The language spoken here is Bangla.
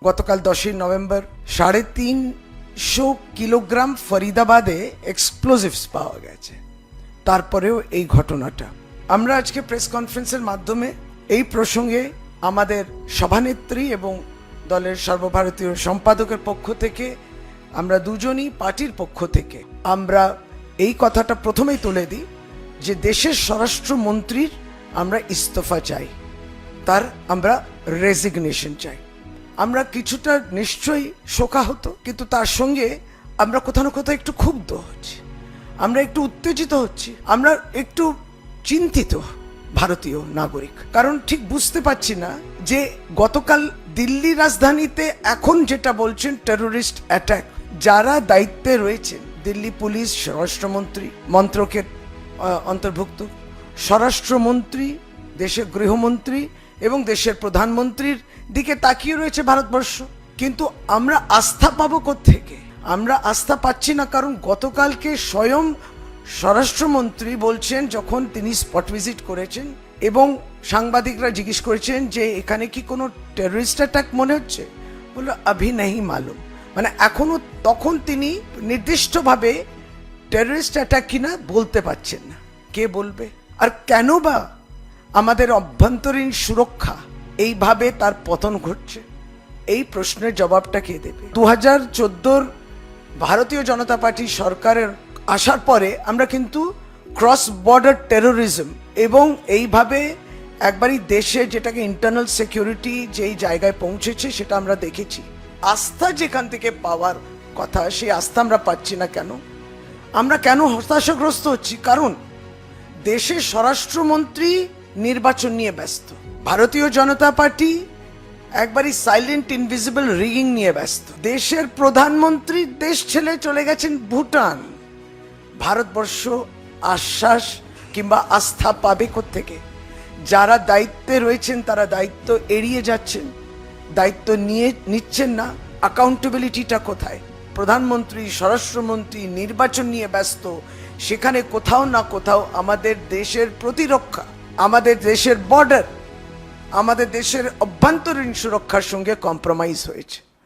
গতকাল 10ই নভেম্বর 350 কিলোগ্রাম ফরিদাবাদে এক্সপ্লোজিভস পাওয়া গেছে। তারপরেও এই ঘটনাটা, আমরা আজকে প্রেস কনফারেন্সের মাধ্যমে এই প্রসঙ্গে আমাদের সভানেত্রী এবং দলের সর্বভারতীয় সম্পাদকের পক্ষ থেকে আমরা দুজনই পার্টির পক্ষ থেকে আমরা এই কথাটা প্রথমেই তুলে দিই যে দেশের স্বরাষ্ট্রমন্ত্রীর আমরা ইস্তফা চাই, তার আমরা রেজিগনেশন চাই। আমরা কিছুটা নিশ্চয়ই শোকাহত, কিন্তু তার সঙ্গে আমরা কোথাও না কোথাও একটু ক্ষুব্ধ হচ্ছি, আমরা একটু উত্তেজিত হচ্ছি, আমরা একটু চিন্তিত ভারতীয় নাগরিক। কারণ ঠিক বুঝতে পারছি না যে গতকাল দিল্লি রাজধানীতে এখন যেটা বলছেন টেরোরিস্ট অ্যাটাক, যারা দায়িত্বে রয়েছেন দিল্লি পুলিশ, স্বরাষ্ট্রমন্ত্রী মন্ত্রকের অন্তর্ভুক্ত স্বরাষ্ট্রমন্ত্রী, দেশের গৃহমন্ত্রী এবং দেশের প্রধানমন্ত্রীর দিকে তাকিয়ে রয়েছে ভারতবর্ষ। কিন্তু আমরা আস্থা পাবো কোত্থেকে? আমরা আস্থা পাচ্ছি না, কারণ গতকালকে স্বয়ং স্বরাষ্ট্রমন্ত্রী বলছেন, যখন তিনি স্পট ভিজিট করেছেন এবং সাংবাদিকরা জিজ্ঞেস করেছেন যে এখানে কি কোনো টেররিস্ট অ্যাটাক মনে হচ্ছে, বললো আভি নেই মালুম, মানে এখনো, তখন তিনি নির্দিষ্টভাবে টেররিস্ট অ্যাটাক কিনা বলতে পারছেন না। কে বলবে? আর কেন বা আমাদের অভ্যন্তরীণ সুরক্ষা এইভাবে তার পতন ঘটছে? এই প্রশ্নের জবাবটা কে দেবে? 2014 ভারতীয় জনতা পার্টি সরকারের আসার পরে আমরা কিন্তু ক্রস বর্ডার টেরোরিজম এবং এইভাবে একবারই দেশে যেটাকে ইন্টারনাল সিকিউরিটি যেই জায়গায় পৌঁছেছে সেটা আমরা দেখেছি। আস্থা যেখান থেকে পাওয়ার কথা, সেই আস্থা আমরা পাচ্ছি না। কেন আমরা কেন হতাশাগ্রস্ত হচ্ছি? কারণ দেশের স্বরাষ্ট্রমন্ত্রী নির্বাচন নিয়ে ব্যস্ত, ভারতীয় জনতা পার্টি একবারই সাইলেন্ট ইনভিজিবল রিগিং নিয়ে ব্যস্ত, দেশের প্রধানমন্ত্রী দেশ ছেড়ে চলে গেছেন ভুটান। ভারতবর্ষ আশ্বাস কিংবা আস্থা পাবে কোত্থেকে? যারা দায়িত্বে রয়েছেন তারা দায়িত্ব এড়িয়ে যাচ্ছেন, দায়িত্ব নিচ্ছেন না। অ্যাকাউন্টেবিলিটিটা কোথায়? প্রধানমন্ত্রী, স্বরাষ্ট্রমন্ত্রী নির্বাচন নিয়ে ব্যস্ত, সেখানে কোথাও না কোথাও আমাদের দেশের প্রতিরক্ষা, আমাদের দেশের বর্ডার, আমাদের দেশের অভ্যন্তরীণ সুরক্ষার সঙ্গে কম্প্রোমাইজ হয়েছে।